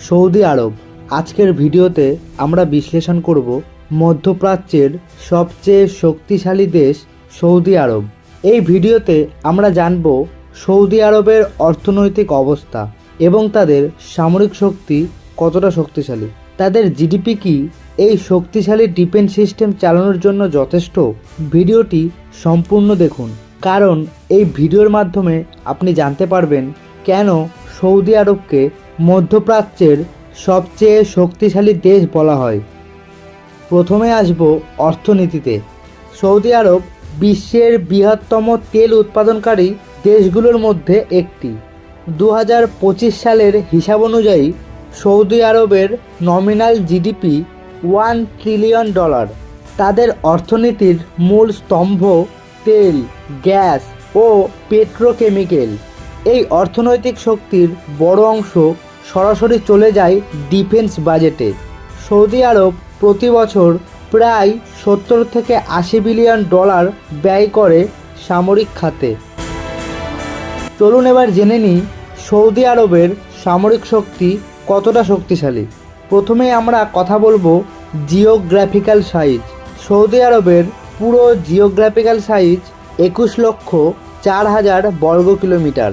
Saudi আরব। আজকের ভিডিওতে আমরা বিশ্লেষণ করব মধ্যপ্রাচ্যের সবচেয়ে শক্তিশালী দেশ সৌদি আরব। এই ভিডিওতে আমরা জানব সৌদি আরবের অর্থনৈতিক অবস্থা এবং তাদের সামরিক শক্তি কতটা শক্তিশালী, তাদের জিডিপি কি এই শক্তিশালী ডিফেন্স সিস্টেম চালানোর জন্য যথেষ্ট। ভিডিওটি সম্পূর্ণ দেখুন, কারণ এই ভিডিওর মাধ্যমে আপনি জানতে পারবেন কেন সৌদি আরবকে মধ্যপ্রাচ্যের সবচেয়ে শক্তিশালী দেশ বলা হয়। প্রথমে আসব অর্থনীতিতে। সৌদি আরব বিশ্বের বৃহত্তম তেল উৎপাদনকারী দেশগুলোর মধ্যে একটি। 2025 সালের হিসাব অনুযায়ী সৌদি আরবের নমিনাল জিডিপি $1 ট্রিলিয়ন। তাদের অর্থনীতির মূল স্তম্ভ তেল, গ্যাস ও পেট্রোকেমিক্যাল। এই অর্থনৈতিক শক্তির বড় অংশ সরাসরি চলে যায় ডিফেন্স বাজেটে। সৌদি আরব প্রতি বছর প্রায় 70 থেকে 80 বিলিয়ন ডলার ব্যয় করে সামরিক খাতে। চলুন এবার জেনে নিই সৌদি আরবের সামরিক শক্তি কতটা শক্তিশালী। প্রথমে আমরা কথা বলবো জিওগ্রাফিক্যাল সাইজ। সৌদি আরবের পুরো জিওগ্রাফিক্যাল সাইজ 21,04,000 বর্গ কিলোমিটার।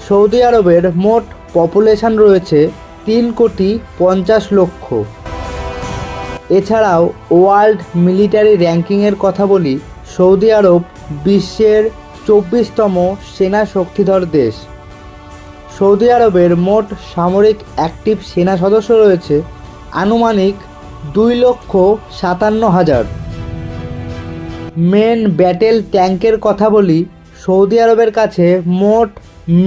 সৌদি আরবের মোট পপুলেশন রয়েছে 3,50,00,000। এছাড়াও ওয়ার্ল্ড মিলিটারি র্যাঙ্কিংয়ের কথা বলি, সৌদি আরব বিশ্বের 24তম সেনা শক্তিধর দেশ। সৌদি আরবের মোট সামরিক অ্যাক্টিভ সেনা সদস্য রয়েছে আনুমানিক 2,57,000। মেন ব্যাটেল ট্যাঙ্কের কথা বলি, সৌদি আরবের কাছে মোট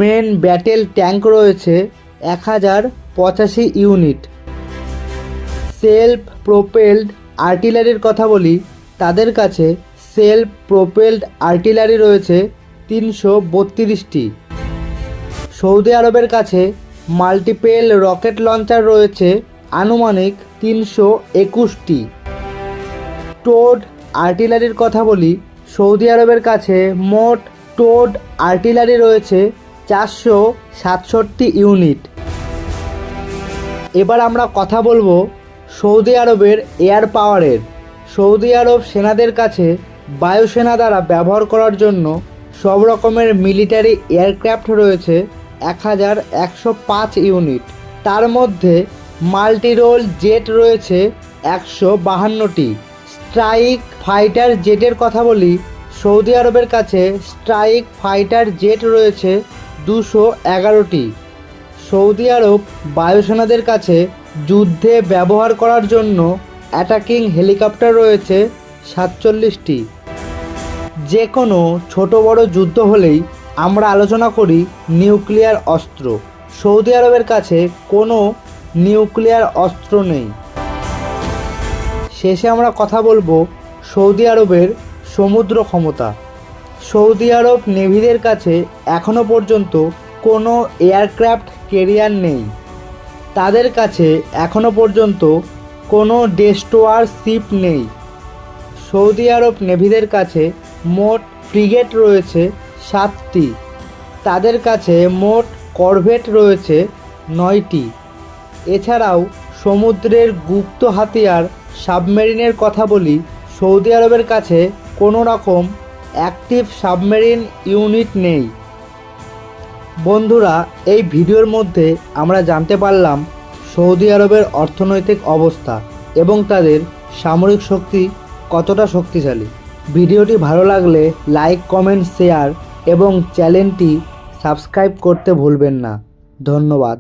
মেন ব্যাটেল ট্যাঙ্ক রয়েছে 1085 ইউনিট। সেলফ প্রোপেলড আর্টিলারির কথা বলি, তাদের কাছে সেলফ প্রোপেলড আর্টিলারি রয়েছে 332টি। সৌদি আরবের কাছে মাল্টিপেল রকেট লঞ্চার রয়েছে আনুমানিক 321টি। টোড আর্টিলারির কথা বলি, সৌদি আরবের কাছে মোট টোড আর্টিলারি রয়েছে 467 ইউনিট। এবার আমরা কথা বলবো সৌদি আরবের এয়ার পাওয়ারের। সৌদি আরব সেনাদের কাছে বায়ুসেনা দ্বারা ব্যবহার করার জন্য সব রকমের মিলিটারি এয়ারক্রাফট রয়েছে 1105 ইউনিট। তার মধ্যে মাল্টিরোল জেট রয়েছে 152টি। স্ট্রাইক ফাইটার জেটের কথা বলি, সৌদি আরবের কাছে স্ট্রাইক ফাইটার জেট রয়েছে 211টি। সৌদি আরব বায়ুসেনাদের কাছে যুদ্ধে ব্যবহার করার জন্য অ্যাটাকিং হেলিকপ্টার রয়েছে 47টি। যে কোনো ছোট বড় যুদ্ধ হলেই আমরা আলোচনা করি নিউক্লিয়ার অস্ত্র। সৌদি আরবের কাছে কোনো নিউক্লিয়ার অস্ত্র নেই। শেষে আমরা কথা বলবো সৌদি আরবের সমুদ্র ক্ষমতা। সৌদি আরব নেভিদের কাছে এখনও পর্যন্ত কোনো এয়ারক্রাফট ক্যারিয়ার নেই। তাদের কাছে এখনও পর্যন্ত কোনো ডেস্ট্রয়ার শিপ নেই। সৌদি আরব নেভিদের কাছে মোট ফ্রিগেট রয়েছে 7টি। তাদের কাছে মোট করভেট রয়েছে 9টি। এছাড়াও সমুদ্রের গুপ্ত হাতিয়ার সাবমেরিনের কথা বলি, সৌদি আরবের কাছে কোনো রকম অ্যাক্টিভ সাবমেরিন ইউনিট নেই। বন্ধুরা, এই ভিডিওর মধ্যে আমরা জানতে পারলাম সৌদি আরবের অর্থনৈতিক অবস্থা এবং তাদের সামরিক শক্তি কতটা শক্তিশালী। ভিডিওটি ভালো লাগলে লাইক, কমেন্ট, শেয়ার এবং চ্যানেলটি সাবস্ক্রাইব করতে ভুলবেন না। ধন্যবাদ।